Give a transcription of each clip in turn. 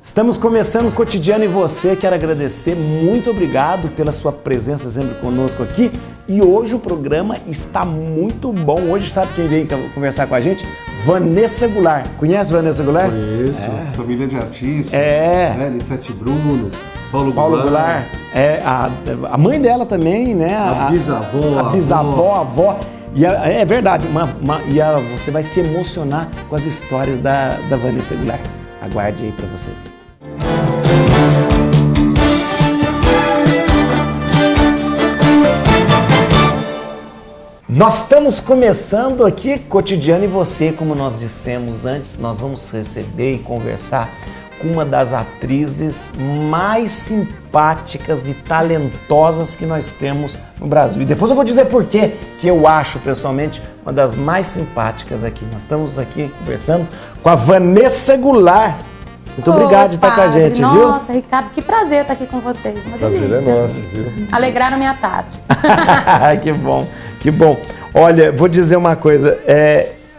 Estamos começando o Cotidiano e você, quero agradecer, muito obrigado pela sua presença sempre conosco aqui. E hoje o programa está muito bom. Hoje sabe quem veio conversar com a gente? Vanessa Goulart. Conhece Vanessa Goulart? Conheço, família de artistas, Lissete Bruno, Paulo Goulart. A mãe dela também, né? A bisavó, a bisavó, a avó. E é verdade, você vai se emocionar com as histórias da Vanessa Goulart. Aguarde aí para você. Nós estamos começando aqui Cotidiano e você, como nós dissemos antes, nós vamos receber e conversar com uma das atrizes mais simpáticas e talentosas que nós temos no Brasil. E depois eu vou dizer por quê, que eu acho pessoalmente uma das mais simpáticas aqui. Nós estamos aqui conversando com a Vanessa Goulart. Muito obrigado de estar com a gente, viu? Nossa, Ricardo, que prazer estar aqui com vocês. Uma delícia. Prazer é nosso, viu? Alegraram minha tarde. Que bom, que bom. Olha, vou dizer uma coisa.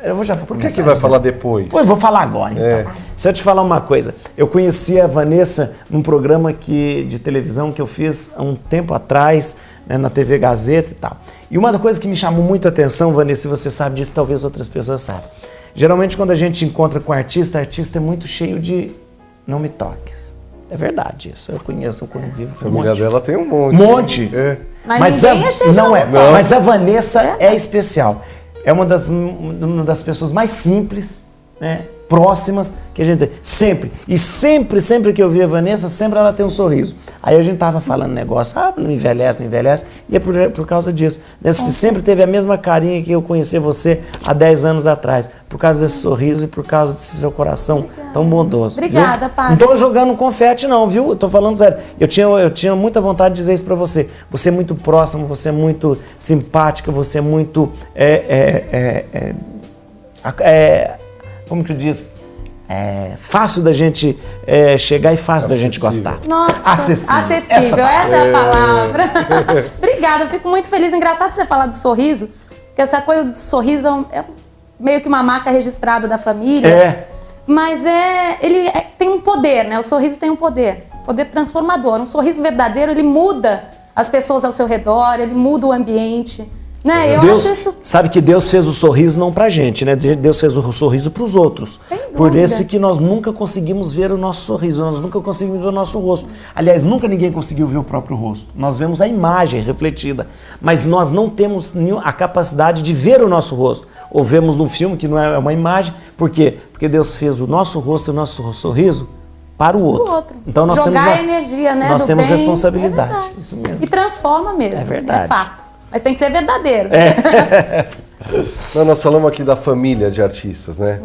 Eu vou já Por que você vai falar depois? Eu vou falar agora, então. Se eu te falar uma coisa, eu conheci a Vanessa num programa de televisão que eu fiz há um tempo atrás, né, na TV Gazeta e tal. E uma das coisas que me chamou muito a atenção, Vanessa, se você sabe disso, talvez outras pessoas saibam. Geralmente quando a gente encontra com artista é muito cheio de não me toques. É verdade isso, eu conheço, eu convivo com a família dela tem um monte. Monte. Mas ninguém é cheio de não é. Mas a Vanessa é especial. É uma das pessoas mais simples, né, próximas que a gente tem. Sempre. E sempre que eu vi a Vanessa, sempre ela tem um sorriso. Aí a gente tava falando negócio, não envelhece, e é por causa disso. Você sempre teve a mesma carinha que eu conheci você há 10 anos atrás, por causa desse sorriso e por causa desse seu coração tão bondoso. Obrigada, pai. Não tô jogando confete não, viu? Eu tô falando sério. Eu tinha muita vontade de dizer isso pra você. Você é muito próximo, você é muito simpática, você é muito... como que diz? Fácil da gente chegar e fácil da gente gostar. Nossa, acessível. Essa é a palavra. Obrigada, eu fico muito feliz. Engraçado você falar do sorriso, porque essa coisa do sorriso é meio que uma marca registrada da família. Mas ele tem um poder, né? O sorriso tem um poder transformador. Um sorriso verdadeiro, ele muda as pessoas ao seu redor, ele muda o ambiente. Né? Sabe que Deus fez o sorriso não pra gente, né? Deus fez o sorriso pros outros. Por isso que nós nunca conseguimos ver o nosso sorriso, nós nunca conseguimos ver o nosso rosto. Aliás, nunca ninguém conseguiu ver o próprio rosto. Nós vemos a imagem refletida, mas nós não temos a capacidade de ver o nosso rosto. Ou vemos num filme que não é uma imagem. Por quê? Porque Deus fez o nosso rosto e o nosso sorriso para o outro. Então nós temos a energia, né? Nós do temos bem, responsabilidade. Isso mesmo. E transforma mesmo. É verdade. É fato. Mas tem que ser verdadeiro. Não, nós falamos aqui da família de artistas, né?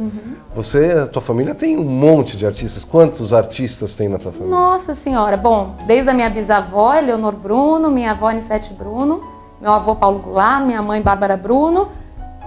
A tua família tem um monte de artistas. Quantos artistas tem na tua família? Nossa Senhora. Bom, desde a minha bisavó, Eleonor Bruno, minha avó, Lissete Bruno, meu avô, Paulo Goulart, minha mãe, Bárbara Bruno,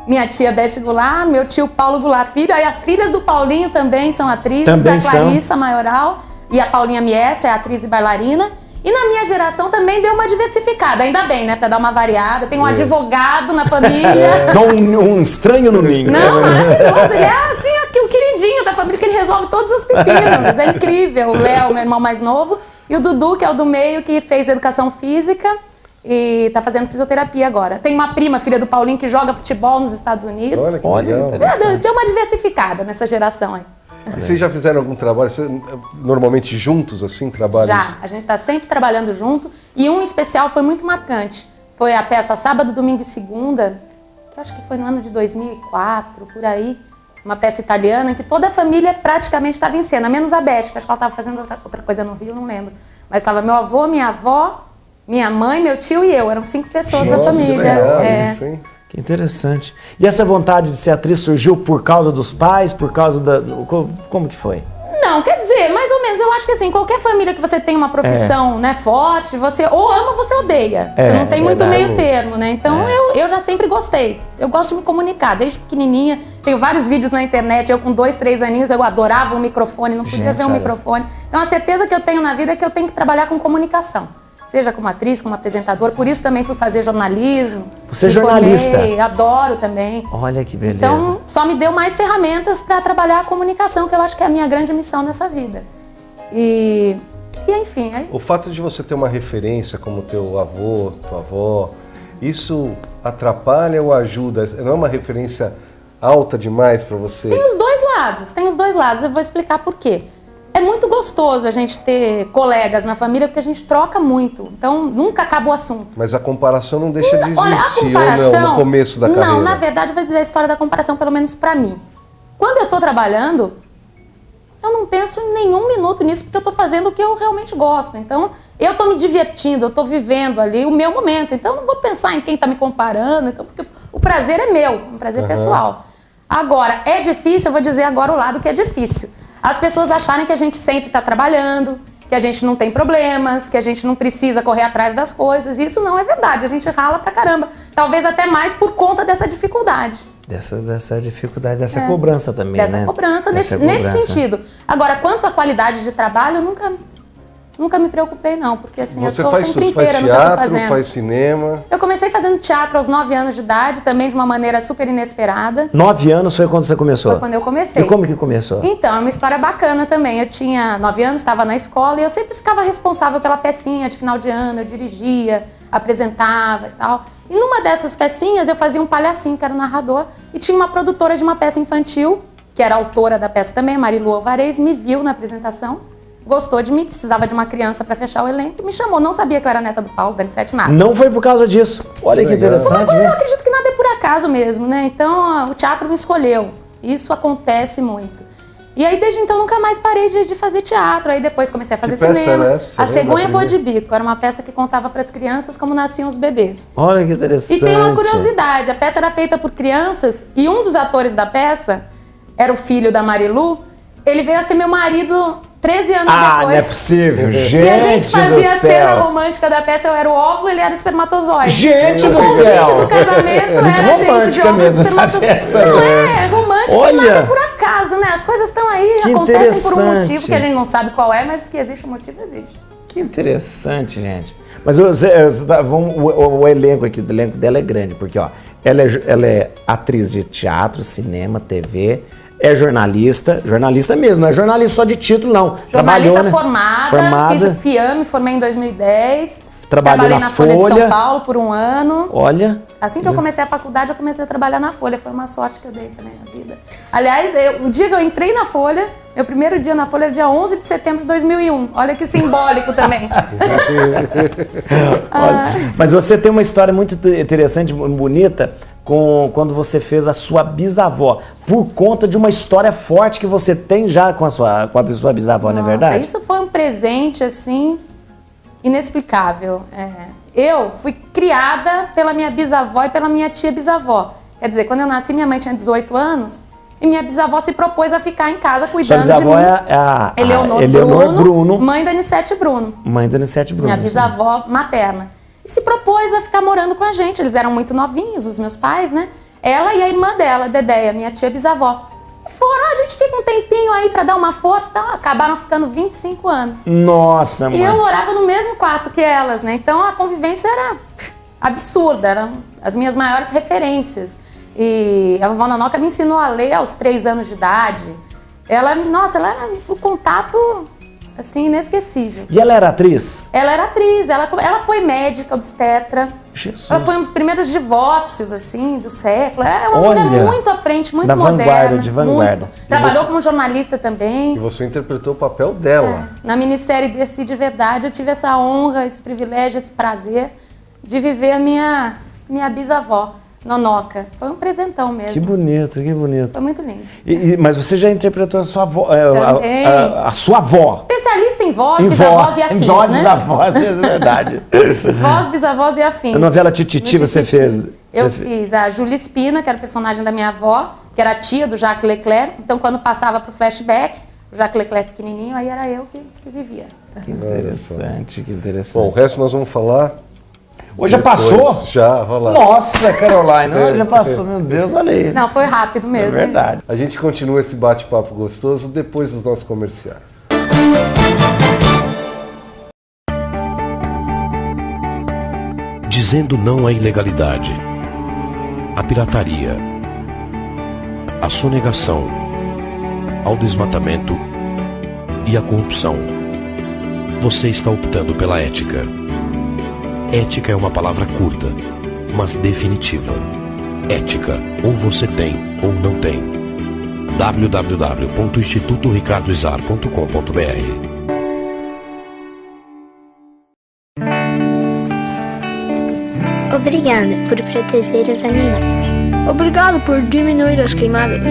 minha tia, Beth Goulart, meu tio, Paulo Goulart Filho. Aí as filhas do Paulinho também são atrizes. Também a Clarissa Maioral e a Paulinha Mies, é atriz e bailarina. E na minha geração também deu uma diversificada, ainda bem, né? Pra dar uma variada. Tem um advogado na família. Um estranho no ninho. Não, maravilhoso. Ele é assim, o queridinho da família, que ele resolve todos os pepinos. É incrível. O Léo, meu irmão mais novo. E o Dudu, que é o do meio, que fez educação física e tá fazendo fisioterapia agora. Tem uma prima, filha do Paulinho, que joga futebol nos Estados Unidos. Olha, deu uma diversificada nessa geração aí. E vocês já fizeram algum trabalho, normalmente juntos, assim, trabalhos? Já, a gente está sempre trabalhando junto. E um especial foi muito marcante. Foi a peça Sábado, Domingo e Segunda, que acho que foi no ano de 2004, por aí. Uma peça italiana em que toda a família praticamente estava em cena, menos a Beth, que acho que ela estava fazendo outra coisa no Rio, não lembro. Mas estava meu avô, minha avó, minha mãe, meu tio e eu. Eram 5 pessoas da família. Que legal, isso, hein? Que interessante. E essa vontade de ser atriz surgiu por causa dos pais, por causa da... Como que foi? Não, quer dizer, mais ou menos, eu acho que assim, qualquer família que você tem uma profissão né, forte, você ou ama ou você odeia. Você não tem muito meio termo, né? Então eu já sempre gostei. Eu gosto de me comunicar, desde pequenininha. Tenho vários vídeos na internet, eu com 2, 3 aninhos, eu adorava um microfone, não podia ver um microfone. Então a certeza que eu tenho na vida é que eu tenho que trabalhar com comunicação. Seja como atriz, como apresentador, por isso também fui fazer jornalismo. Você é jornalista? Adoro também. Olha que beleza. Então, só me deu mais ferramentas para trabalhar a comunicação, que eu acho que é a minha grande missão nessa vida. E enfim... Aí... O fato de você ter uma referência como teu avô, tua avó, isso atrapalha ou ajuda? Não é uma referência alta demais para você? Tem os dois lados. Eu vou explicar por quê. É muito gostoso a gente ter colegas na família, porque a gente troca muito. Então, nunca acaba o assunto. Mas a comparação não deixa de existir, Olha, a comparação, ou não, no começo da carreira? Não, na verdade, eu vou dizer a história da comparação, pelo menos pra mim. Quando eu tô trabalhando, eu não penso em nenhum minuto nisso, porque eu tô fazendo o que eu realmente gosto. Então, eu tô me divertindo, eu tô vivendo ali o meu momento. Então, eu não vou pensar em quem tá me comparando, então, porque o prazer é meu, um prazer pessoal. Agora, é difícil, eu vou dizer agora o lado que é difícil. As pessoas acharem que a gente sempre está trabalhando, que a gente não tem problemas, que a gente não precisa correr atrás das coisas. E isso não é verdade, a gente rala pra caramba. Talvez até mais por conta dessa dificuldade. Dessa dificuldade, dessa cobrança também, né? Dessa cobrança, nesse sentido. Agora, quanto à qualidade de trabalho, eu nunca me preocupei, não. Porque assim, você eu tô faz sempre tudo, faz inteira no que eu tô teatro, fazendo. faz cinema. Eu comecei fazendo teatro aos 9 anos de idade, também de uma maneira super inesperada. 9 anos foi quando você começou? Foi quando eu comecei. E como que começou? Então, é uma história bacana também. Eu tinha 9 anos, estava na escola e eu sempre ficava responsável pela pecinha de final de ano. Eu dirigia, apresentava e tal. E numa dessas pecinhas eu fazia um palhacinho, que era o narrador, e tinha uma produtora de uma peça infantil, que era autora da peça também, Marilu Alvarez, me viu na apresentação, gostou de mim, precisava de uma criança para fechar o elenco, me chamou, não sabia que eu era neta do Paulo, da N7 nada. Não foi por causa disso. Olha que interessante, Eu né? acredito que nada é por acaso mesmo, né? Então, o teatro me escolheu. Isso acontece muito. E aí, desde então, nunca mais parei de fazer teatro. Aí depois comecei a fazer cinema. Era essa? A Cegonha Boa de Bico. Era uma peça que contava para as crianças como nasciam os bebês. Olha que interessante. E tem uma curiosidade. A peça era feita por crianças e um dos atores da peça era o filho da Marilu. Ele veio a ser meu marido 13 anos depois. Não é possível. Gente e a gente fazia do a cena céu. romântica da peça. Eu era o óvulo, ele era o espermatozoide. Gente do O céu. convite do casamento Muito era a gente de romântica óvulo mesmo essa espermatozoide. peça. Não é romântica, Olha. nada é por acaso, né? As coisas estão aí, Que acontecem por um interessante. motivo que a gente não sabe qual é, mas que existe um motivo, existe. Que interessante, gente. Mas o elenco aqui, o elenco dela é grande, porque ó, ela é atriz de teatro, cinema, TV, é jornalista mesmo, não é jornalista só de título, não. Jornalista Trabalhou, né? formada, fiz o FIAME, formei em 2010. Trabalhei Trabalhei na na Folha de Folha. São Paulo por um ano. Olha. Assim que eu comecei a faculdade, eu comecei a trabalhar na Folha. Foi uma sorte que eu dei também na vida. Aliás, o dia que eu entrei na Folha, meu primeiro dia na Folha era dia 11 de setembro de 2001. Olha que simbólico também. Olha, mas você tem uma história muito interessante, bonita, quando você fez a sua bisavó, por conta de uma história forte que você tem já com a sua bisavó, não é verdade? Isso foi um presente, assim, inexplicável. Eu fui criada pela minha bisavó e pela minha tia bisavó. Quer dizer, quando eu nasci, minha mãe tinha 18 anos e minha bisavó se propôs a ficar em casa cuidando sua de mim. bisavó é a Eleonor Bruno, mãe da Anicete Bruno. Mãe da Anicete Bruno. Minha bisavó materna. E se propôs a ficar morando com a gente. Eles eram muito novinhos, os meus pais, né? Ela e a irmã dela, Dedéia, minha tia bisavó. E foram, a gente fica um tempinho aí pra dar uma força, então acabaram ficando 25 anos. Nossa, mãe. E eu morava no mesmo quarto que elas, né? Então a convivência era absurda, eram as minhas maiores referências. E a vovó Nonoca me ensinou a ler aos 3 anos de idade. Ela era o contato, assim, inesquecível. E ela era atriz? Ela era atriz, ela foi médica, obstetra. Jesus. Ela foi um dos primeiros divórcios, assim, do século. É uma mulher muito à frente, muito moderna. De vanguarda. Muito. Trabalhou como jornalista também. E você interpretou o papel dela. Na minissérie Desci de Verdade, eu tive essa honra, esse privilégio, esse prazer de viver a minha bisavó, Nonoca. Foi um presentão mesmo. Que bonito, que bonito. Foi muito lindo. Mas você já interpretou a sua avó, a sua avó. Especialista em voz, bisavós e afins, em voz, né? bisavós, é verdade. Voz, bisavós e afins. A novela Tititi você fez? Eu fiz a Júlia Espina, que era o personagem da minha avó, que era a tia do Jacques Leclerc. Então, quando passava pro flashback, o Jacques Leclerc pequenininho, aí era eu que vivia. Que interessante, que interessante. Bom, o resto nós vamos falar... Hoje já passou? Já, vai lá. Nossa, Caroline, hoje já passou, meu Deus, olha aí. Não, foi rápido mesmo. É verdade. A gente continua esse bate-papo gostoso depois dos nossos comerciais. Dizendo não à ilegalidade, à pirataria, à sonegação, ao desmatamento e à corrupção. você está optando pela ética. Ética é uma palavra curta, mas definitiva. Ética, ou você tem ou não tem. www.institutoricardoizar.com.br. Obrigada por proteger os animais. Obrigado por diminuir as queimadas.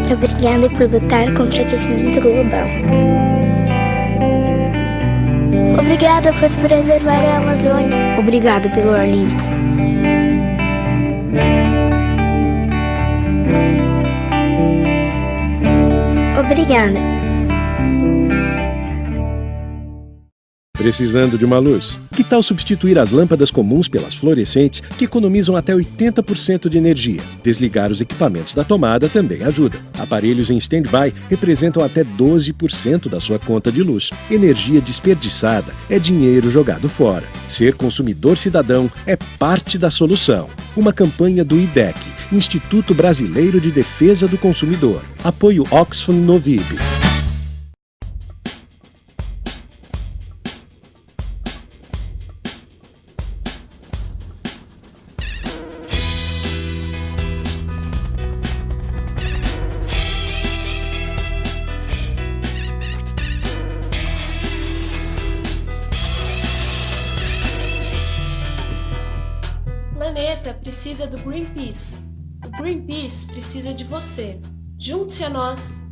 Obrigada por lutar contra o aquecimento global. Obrigada por preservar a Amazônia. Obrigado pelo ar limpo. Obrigada. Precisando de uma luz? Que tal substituir as lâmpadas comuns pelas fluorescentes, que economizam até 80% de energia? Desligar os equipamentos da tomada também ajuda. Aparelhos em stand-by representam até 12% da sua conta de luz. Energia desperdiçada é dinheiro jogado fora. Ser consumidor cidadão é parte da solução. Uma campanha do IDEC, Instituto Brasileiro de Defesa do Consumidor. Apoio Oxfam Novib. O planeta precisa do Greenpeace. O Greenpeace precisa de você. Junte-se a nós.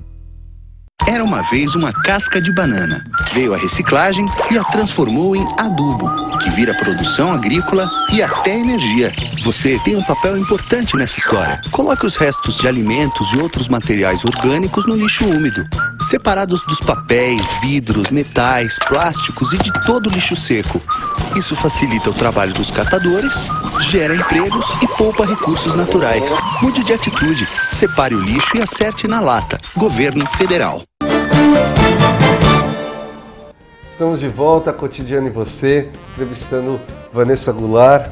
Era uma vez uma casca de banana. Veio a reciclagem e a transformou em adubo, que vira produção agrícola e até energia. Você tem um papel importante nessa história. Coloque os restos de alimentos e outros materiais orgânicos no lixo úmido, separados dos papéis, vidros, metais, plásticos e de todo o lixo seco. Isso facilita o trabalho dos catadores, gera empregos e poupa recursos naturais. Mude de atitude, separe o lixo e acerte na lata. Governo Federal. Estamos de volta, Cotidiano e Você, entrevistando Vanessa Goulart.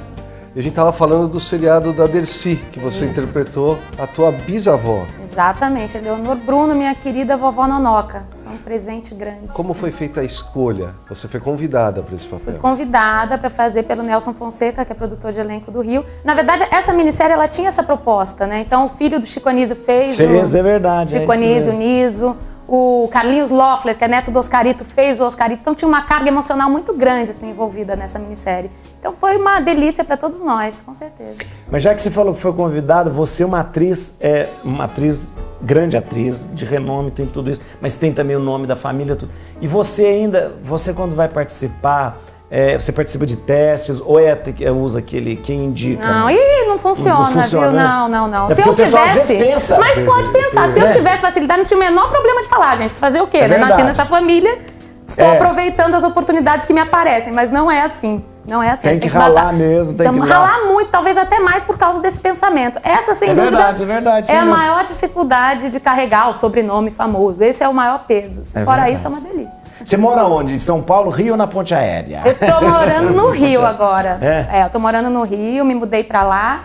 E a gente estava falando do seriado da Dercy, que você interpretou a tua bisavó. Exatamente, Eleonor Bruno, minha querida vovó Nonoca. É um presente grande. Como foi feita a escolha? Você foi convidada para esse papel? Fui convidada para fazer pelo Nelson Fonseca, que é produtor de elenco do Rio. Na verdade, essa minissérie ela tinha essa proposta, né? Então, o filho do Chico Anísio fez é verdade. Chico Anísio, Niso. O Carlinhos Loeffler, que é neto do Oscarito, fez o Oscarito. Então tinha uma carga emocional muito grande assim, envolvida nessa minissérie. Então foi uma delícia para todos nós, com certeza. Mas já que você falou que foi convidada, você é uma atriz, grande atriz, de renome, tem tudo isso, mas tem também o nome da família, tudo. E você quando vai participar, você participa de testes ou usa aquele quem indica? Não, não funciona, funciona, viu? né? Não. É Se eu tivesse, pensa. mas pode pensar, se eu tivesse facilidade, não tinha o menor problema de falar, gente. Fazer o quê? Né? Nasci nessa família, estou aproveitando as oportunidades que me aparecem, mas não é assim. Não é assim. Tem que ralar mesmo, tem que ralar muito, talvez até mais por causa desse pensamento. Essa, sem dúvida, verdade, é a maior dificuldade de carregar o sobrenome famoso. Esse é o maior peso. Fora isso, é uma delícia. Você mora onde? Em São Paulo, Rio ou na Ponte Aérea? Eu tô morando no Rio agora. Eu tô morando no Rio, me mudei pra lá.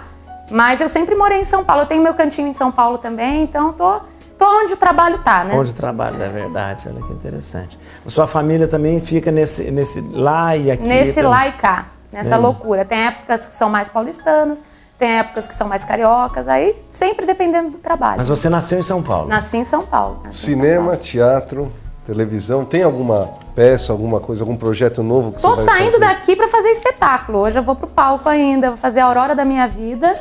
Mas eu sempre morei em São Paulo. Eu tenho meu cantinho em São Paulo também, então tô onde o trabalho tá, né? Onde o trabalho, é verdade. Olha que interessante. A sua família também fica nesse lá e aqui? Nesse lá e cá, nessa loucura. Tem épocas que são mais paulistanas, tem épocas que são mais cariocas, aí sempre dependendo do trabalho. Mas você nasceu em São Paulo? Nasci em São Paulo. Cinema, teatro, televisão, tem alguma peça, alguma coisa, algum projeto novo que você vai fazer? Tô saindo daqui para fazer espetáculo. Hoje eu vou pro palco ainda, vou fazer a Aurora da Minha Vida,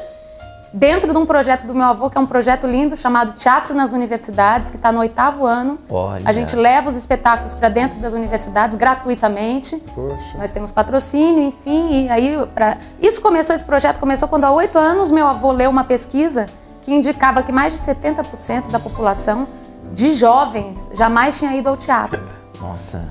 dentro de um projeto do meu avô, que é um projeto lindo, chamado Teatro nas Universidades, que está no 8º ano. Olha. A gente leva os espetáculos para dentro das universidades gratuitamente. Poxa. Nós temos patrocínio, enfim, e aí esse projeto começou quando há 8 anos meu avô leu uma pesquisa que indicava que mais de 70% da população de jovens jamais tinha ido ao teatro. Nossa.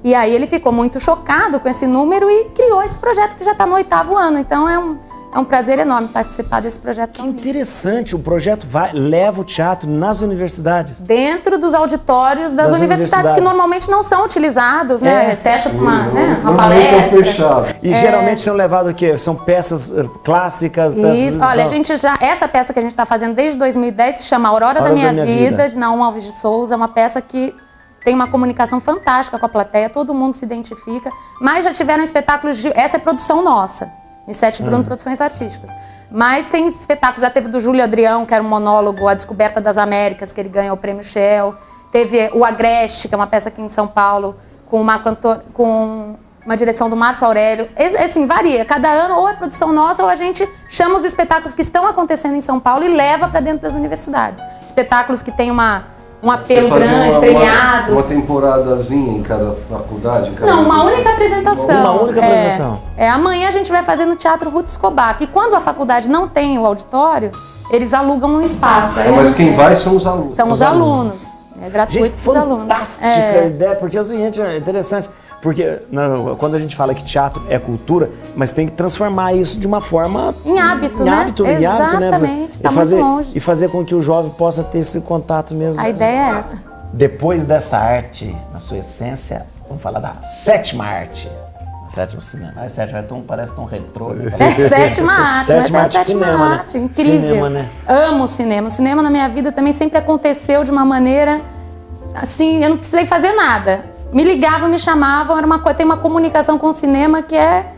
E aí ele ficou muito chocado com esse número e criou esse projeto que já está no 8º ano. Então é um prazer enorme participar desse projeto Que tão interessante, o projeto leva o teatro nas universidades. dentro dos auditórios das universidades que normalmente não são utilizados, né? Exceto uma palestra. Fechado. E geralmente são levados o quê? São peças clássicas? Peças... Isso. Olha, essa peça que a gente está fazendo desde 2010 se chama Aurora da Minha Vida, de Naum Alves de Souza. É uma peça que tem uma comunicação fantástica com a plateia, todo mundo se identifica, mas já tiveram espetáculos de... Essa é produção nossa, Nissete Bruno Produções Artísticas. Mas tem espetáculo, já teve do Júlio Adrião, que era um monólogo, A Descoberta das Américas, que ele ganhou o Prêmio Shell. Teve o Agreste, que é uma peça aqui em São Paulo, com uma direção do Márcio Aurélio. Assim, varia. Cada ano ou é produção nossa ou a gente chama os espetáculos que estão acontecendo em São Paulo e leva para dentro das universidades. Espetáculos que têm um apelo grande, premiados. Uma temporadazinha em cada faculdade? Não, uma única apresentação. Uma única apresentação. Amanhã a gente vai fazer no Teatro Ruth Escobar, que quando a faculdade não tem o auditório, eles alugam um espaço. Mas quem vai são os alunos. São os alunos. É gratuito para os alunos. Fantástica a ideia, porque é o seguinte, é interessante. Porque quando a gente fala que teatro é cultura, mas tem que transformar isso de uma forma... Em hábito, né? Exatamente, está muito longe. E fazer com que o jovem possa ter esse contato mesmo. A ideia é essa. Depois dessa arte, na sua essência, vamos falar da sétima arte. Sétimo cinema. A sétima parece tão retrô. Sétima arte, sétima arte, sétima arte, né? Incrível. Cinema, né? Amo o cinema. O cinema na minha vida também sempre aconteceu de uma maneira... Assim, eu não precisei fazer nada. Me ligavam, me chamavam, tem uma comunicação com o cinema que é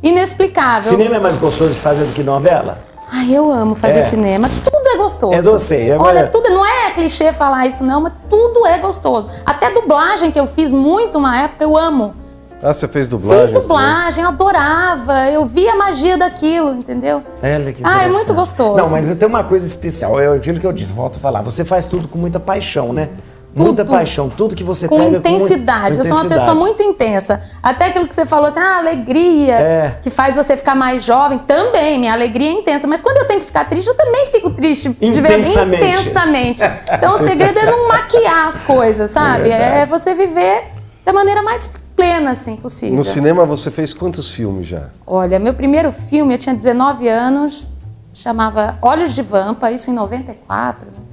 inexplicável. Cinema é mais gostoso de fazer do que novela? Ai, eu amo fazer cinema. Tudo é gostoso. É doce. Olha, tudo, não é clichê falar isso não, mas tudo é gostoso. Até dublagem, que eu fiz muito uma época, eu amo. Ah, você fez dublagem? Fiz dublagem, eu adorava. Eu vi a magia daquilo, entendeu? É muito gostoso. Não, mas eu tenho uma coisa especial, é aquilo que eu disse, volto a falar. Você faz tudo com muita paixão, né? Muita paixão, tudo que você pega com intensidade. Eu sou uma pessoa muito intensa. Até aquilo que você falou assim, alegria, que faz você ficar mais jovem, também, minha alegria é intensa. Mas quando eu tenho que ficar triste, eu também fico triste. Intensamente. Então o segredo é não maquiar as coisas, sabe? É você viver da maneira mais plena, assim, possível. No cinema você fez quantos filmes já? Olha, meu primeiro filme, eu tinha 19 anos, chamava Olhos de Vampa, isso em 94, né?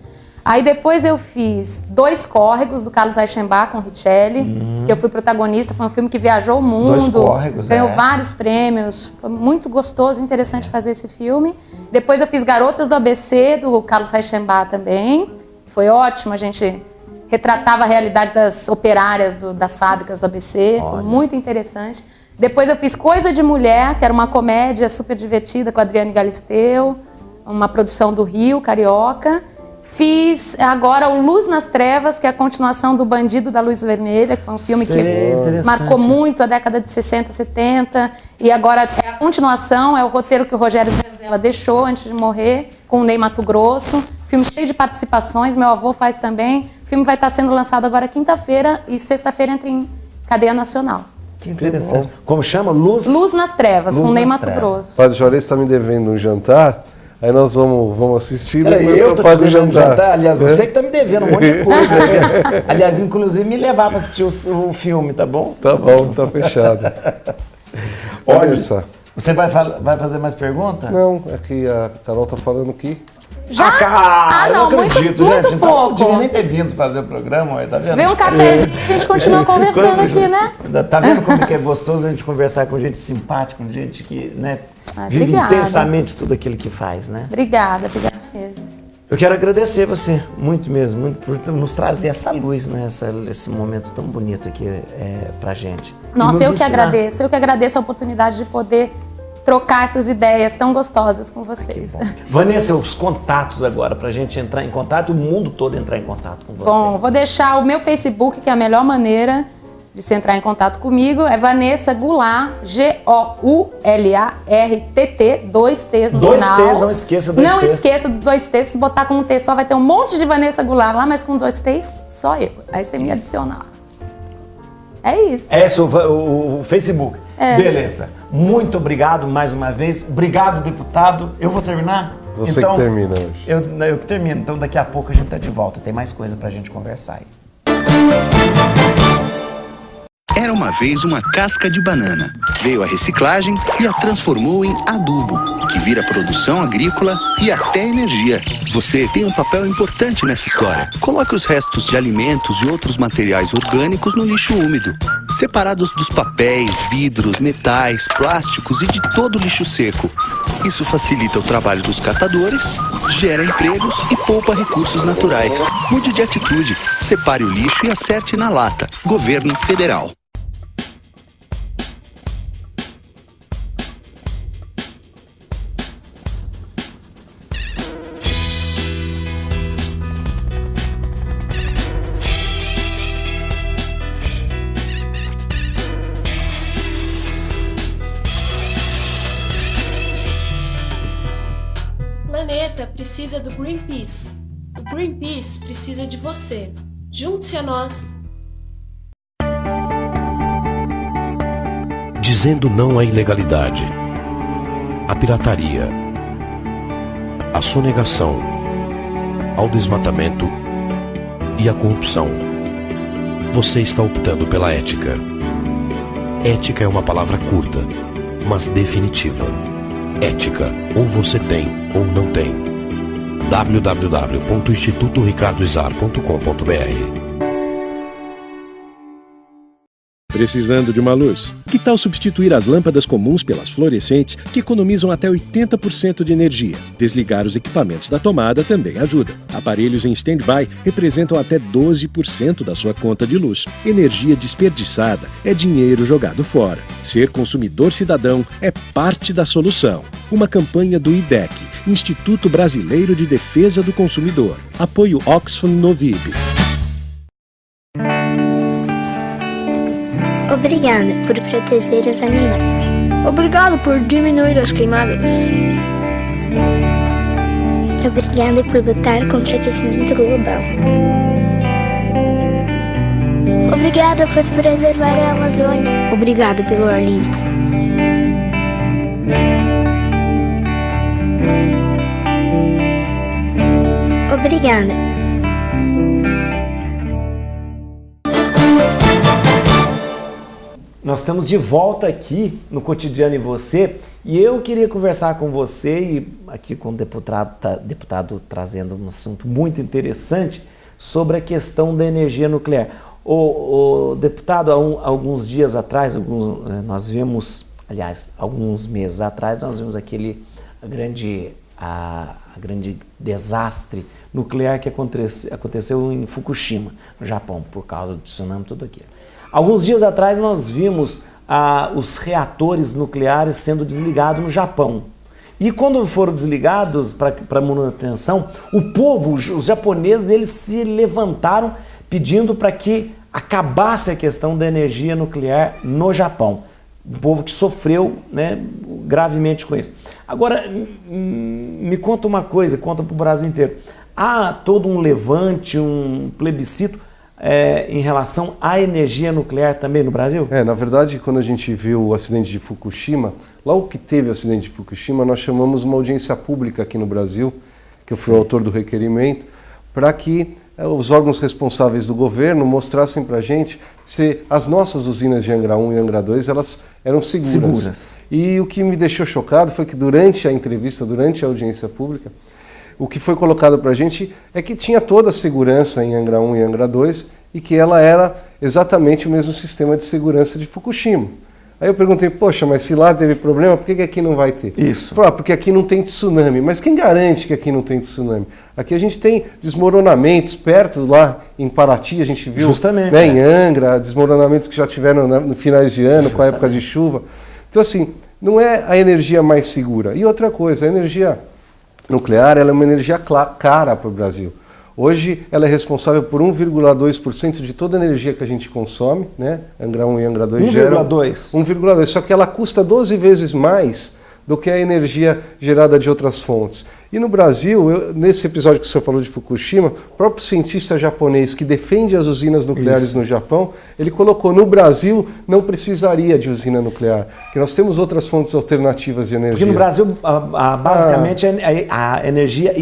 Aí depois eu fiz Dois Córregos, do Carlos Reichenbach, com Richelli, que eu fui protagonista, foi um filme que viajou o mundo. Dois Córregos, ganhou vários prêmios, foi muito gostoso, interessante fazer esse filme. Depois eu fiz Garotas do ABC, do Carlos Reichenbach também, foi ótimo, a gente retratava a realidade das operárias das fábricas do ABC, foi muito interessante. Depois eu fiz Coisa de Mulher, que era uma comédia super divertida com a Adriane Galisteu, uma produção do Rio, carioca. Fiz agora o Luz nas Trevas, que é a continuação do Bandido da Luz Vermelha, que foi um filme que marcou muito a década de 60, 70. E agora é a continuação, é o roteiro que o Rogério Zenzella deixou antes de morrer, com o Ney Matogrosso. Filme cheio de participações, meu avô faz também. O filme vai estar sendo lançado agora quinta-feira e sexta-feira entra em cadeia nacional. Que interessante. Como chama? Luz nas Trevas, com o Ney Matogrosso. Padre Juarez está me devendo um jantar. Aí nós vamos assistir e depois eu pago o jantar. Aliás, você que está me devendo um monte de coisa. Aliás, inclusive me levar para assistir o filme, tá bom? Tá bom, tá fechado. Olha, você vai fazer mais pergunta? Não, é que a Carol tá falando aqui. Já? Eu não acredito, muito gente. Pouco. Não devia nem ter vindo fazer o programa, tá vendo? Vem um cafezinho e a gente continua conversando aqui, né? Tá vendo como que é gostoso a gente conversar com gente simpática, com gente que, né, vive obrigada. intensamente tudo aquilo que faz, né? Obrigada mesmo. Eu quero agradecer você, muito mesmo, muito por nos trazer essa luz, né? Esse momento tão bonito aqui pra gente. Nossa, eu que agradeço a oportunidade de poder trocar essas ideias tão gostosas com vocês. Vanessa, os contatos agora, pra gente entrar em contato, o mundo todo entrar em contato com você. Bom, vou deixar o meu Facebook, que é a melhor maneira de se entrar em contato comigo, é Vanessa Goulart, G-O-U-L-A-R-T-T, 2 T's no final. 2 T's, não esqueça 2 T's. Não esqueça dos 2 T's, se botar com um T só vai ter um monte de Vanessa Goulart lá, mas com 2 T's, só eu. Aí você me adicionar. É isso. Esse é o Facebook. Beleza. Muito obrigado mais uma vez. Obrigado, deputado. Eu vou terminar? Você que termina hoje. Eu que termino. Então daqui a pouco a gente tá de volta. Tem mais coisa pra gente conversar aí. Era uma vez uma casca de banana. Veio a reciclagem e a transformou em adubo, que vira produção agrícola e até energia. Você tem um papel importante nessa história. Coloque os restos de alimentos e outros materiais orgânicos no lixo úmido, separados dos papéis, vidros, metais, plásticos e de todo o lixo seco. Isso facilita o trabalho dos catadores, gera empregos e poupa recursos naturais. Mude de atitude, separe o lixo e acerte na lata. Governo Federal. O planeta precisa do Greenpeace. O Greenpeace precisa de você. Junte-se a nós. Dizendo não à ilegalidade, à pirataria, à sonegação, ao desmatamento e à corrupção. Você está optando pela ética. Ética é uma palavra curta, mas definitiva. Ética, ou você tem ou não tem. www.institutoricardoizar.com.br. Precisando de uma luz? Que tal substituir as lâmpadas comuns pelas fluorescentes, que economizam até 80% de energia? Desligar os equipamentos da tomada também ajuda. Aparelhos em stand-by representam até 12% da sua conta de luz. Energia desperdiçada é dinheiro jogado fora. Ser consumidor cidadão é parte da solução. Uma campanha do IDEC, Instituto Brasileiro de Defesa do Consumidor. Apoio Oxfam Novib. Obrigada por proteger os animais. Obrigado por diminuir as queimadas. Obrigada por lutar contra o aquecimento global. Obrigada por preservar a Amazônia. Obrigado pelo ar limpo. Obrigada. Nós estamos de volta aqui no Cotidiano e Você, e eu queria conversar com você e aqui com o deputado trazendo um assunto muito interessante sobre a questão da energia nuclear. O deputado, há alguns dias atrás, nós vimos, aliás, alguns meses atrás, nós vimos aquele grande desastre nuclear que aconteceu em Fukushima, no Japão, por causa do tsunami e tudo aquilo. Alguns dias atrás nós vimos os reatores nucleares sendo desligados no Japão. E quando foram desligados para manutenção, o povo, os japoneses, eles se levantaram pedindo para que acabasse a questão da energia nuclear no Japão. Um povo que sofreu, né, gravemente com isso. Agora, me conta uma coisa, conta para o Brasil inteiro. Há todo um levante, um plebiscito em relação à energia nuclear também no Brasil? Na verdade, quando a gente viu o acidente de Fukushima, logo que teve o acidente de Fukushima, nós chamamos uma audiência pública aqui no Brasil, que eu fui o autor do requerimento, para que os órgãos responsáveis do governo mostrassem para a gente se as nossas usinas de Angra 1 e Angra 2 elas eram seguras. E o que me deixou chocado foi que durante a entrevista, durante a audiência pública, o que foi colocado para a gente é que tinha toda a segurança em Angra 1 e Angra 2 e que ela era exatamente o mesmo sistema de segurança de Fukushima. Aí eu perguntei, poxa, mas se lá teve problema, por que aqui não vai ter? Isso. Falei, porque aqui não tem tsunami. Mas quem garante que aqui não tem tsunami? Aqui a gente tem desmoronamentos perto lá em Paraty, a gente viu. Justamente, né, em Angra, desmoronamentos que já tiveram no finais de ano, com a época de chuva. Então assim, não é a energia mais segura. E outra coisa, a energia nuclear ela é uma energia cara para o Brasil. Hoje ela é responsável por 1,2% de toda a energia que a gente consome, né? Angra 1 e Angra 2 geram 1,2%, só que ela custa 12 vezes mais do que a energia gerada de outras fontes. E no Brasil, nesse episódio que o senhor falou de Fukushima, o próprio cientista japonês que defende as usinas nucleares no Japão, ele colocou no Brasil não precisaria de usina nuclear, porque nós temos outras fontes alternativas de energia. Porque no Brasil, basicamente, a energia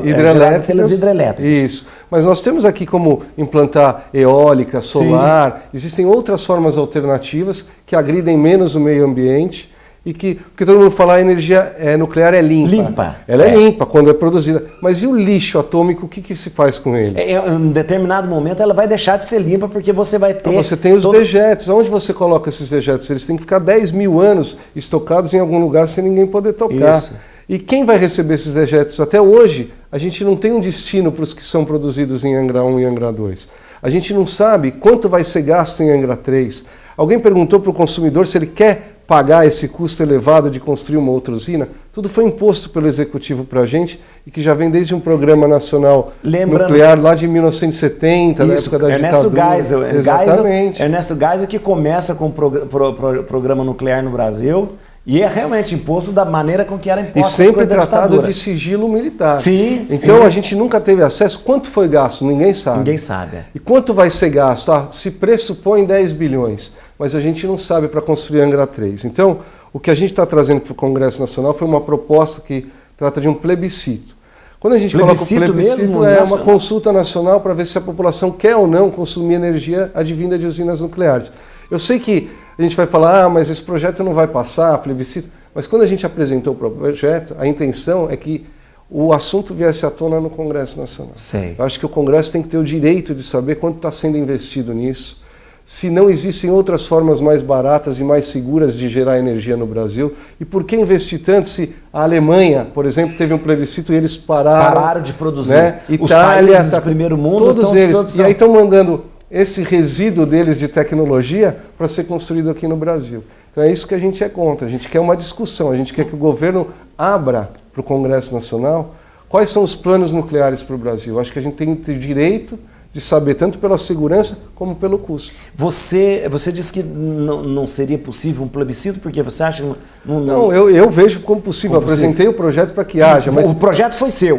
gerada pelas hidrelétricas. Isso. Mas nós temos aqui como implantar eólica, solar, existem outras formas alternativas que agridem menos o meio ambiente Porque todo mundo fala a energia nuclear é limpa. Limpa. Ela é limpa quando é produzida. Mas e o lixo atômico, o que se faz com ele? Em determinado momento ela vai deixar de ser limpa porque você vai ter... Então você tem os dejetos. Onde você coloca esses dejetos? Eles têm que ficar 10 mil anos estocados em algum lugar sem ninguém poder tocar. Isso. E quem vai receber esses dejetos? Até hoje, a gente não tem um destino para os que são produzidos em Angra 1 e Angra 2. A gente não sabe quanto vai ser gasto em Angra 3. Alguém perguntou para o consumidor se ele quer pagar esse custo elevado de construir uma outra usina? Tudo foi imposto pelo Executivo para a gente e que já vem desde um programa nacional nuclear lá de 1970, na época da Ernesto ditadura. Geisel. Exatamente. Ernesto Geisel que começa com o programa nuclear no Brasil e é realmente imposto da maneira com que era imposto. E sempre tratado de sigilo militar. Sim. Então a gente nunca teve acesso. Quanto foi gasto? Ninguém sabe. Ninguém sabe. E quanto vai ser gasto? Se pressupõe 10 bilhões. Mas a gente não sabe para construir Angra 3. Então, o que a gente está trazendo para o Congresso Nacional foi uma proposta que trata de um plebiscito. Quando a gente coloca o plebiscito, é uma consulta nacional para ver se a população quer ou não consumir energia advinda de usinas nucleares. Eu sei que a gente vai falar, mas esse projeto não vai passar, plebiscito. Mas quando a gente apresentou o projeto, a intenção é que o assunto viesse à tona no Congresso Nacional. Sei. Eu acho que o Congresso tem que ter o direito de saber quanto está sendo investido nisso, se não existem outras formas mais baratas e mais seguras de gerar energia no Brasil, e por que investir tanto se a Alemanha, por exemplo, teve um plebiscito e eles pararam de produzir. Né? Os Itália, países do primeiro mundo, todos eles. E aí estão mandando esse resíduo deles de tecnologia para ser construído aqui no Brasil. Então é isso que a gente é contra. A gente quer uma discussão, a gente quer que o governo abra para o Congresso Nacional quais são os planos nucleares para o Brasil. Acho que a gente tem o direito de saber tanto pela segurança como pelo custo. Você disse que não seria possível um plebiscito, porque você acha que não, eu vejo como possível. Apresentei o projeto para que haja. Mas o projeto foi seu.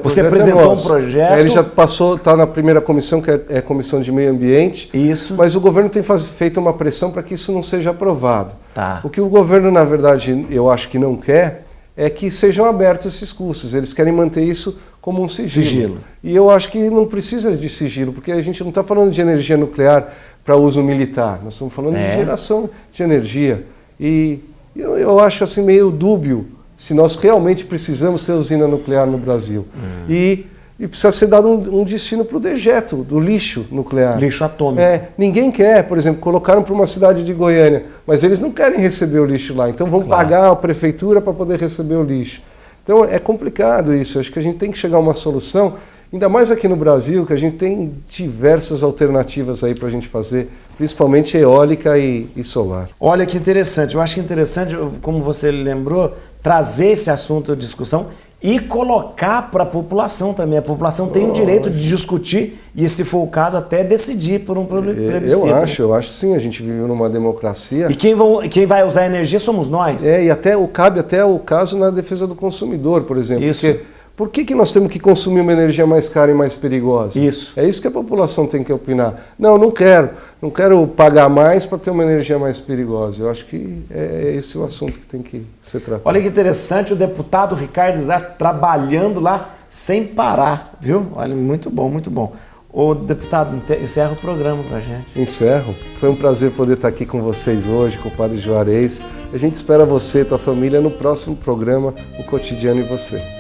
Você projeto apresentou um projeto. Ele já passou, está na primeira comissão, que é a Comissão de Meio Ambiente. Isso. Mas o governo tem feito uma pressão para que isso não seja aprovado. Tá. O que o governo, na verdade, eu acho que não quer, é que sejam abertos esses custos. Eles querem manter isso como um sigilo. E eu acho que não precisa de sigilo, porque a gente não está falando de energia nuclear para uso militar, nós estamos falando de geração de energia. E eu acho assim meio dúbio se nós realmente precisamos ter usina nuclear no Brasil. E precisa ser dado um destino para o dejeto, do lixo nuclear. Lixo atômico. Ninguém quer, por exemplo, colocaram para uma cidade de Goiânia, mas eles não querem receber o lixo lá, então vão pagar a prefeitura para poder receber o lixo. Então é complicado isso, acho que a gente tem que chegar a uma solução, ainda mais aqui no Brasil, que a gente tem diversas alternativas aí para a gente fazer, principalmente eólica e solar. Olha que interessante, eu acho que é interessante, como você lembrou, trazer esse assunto de discussão e colocar para a população também. A população tem o direito de discutir e, se for o caso, até decidir por um plebiscito. Eu acho sim, a gente vive numa democracia. E quem vai usar energia somos nós. E cabe até o caso na defesa do consumidor, por exemplo. Isso. Porque por que nós temos que consumir uma energia mais cara e mais perigosa? Isso. É isso que a população tem que opinar. Não quero pagar mais para ter uma energia mais perigosa. Eu acho que é esse o assunto que tem que ser tratado. Olha que interessante, o deputado Ricardo Isaac trabalhando lá sem parar, viu? Olha, muito bom, muito bom. Ô, deputado, encerra o programa pra gente. Encerro. Foi um prazer poder estar aqui com vocês hoje, com o Padre Juarez. A gente espera você e tua família no próximo programa, O Cotidiano e Você.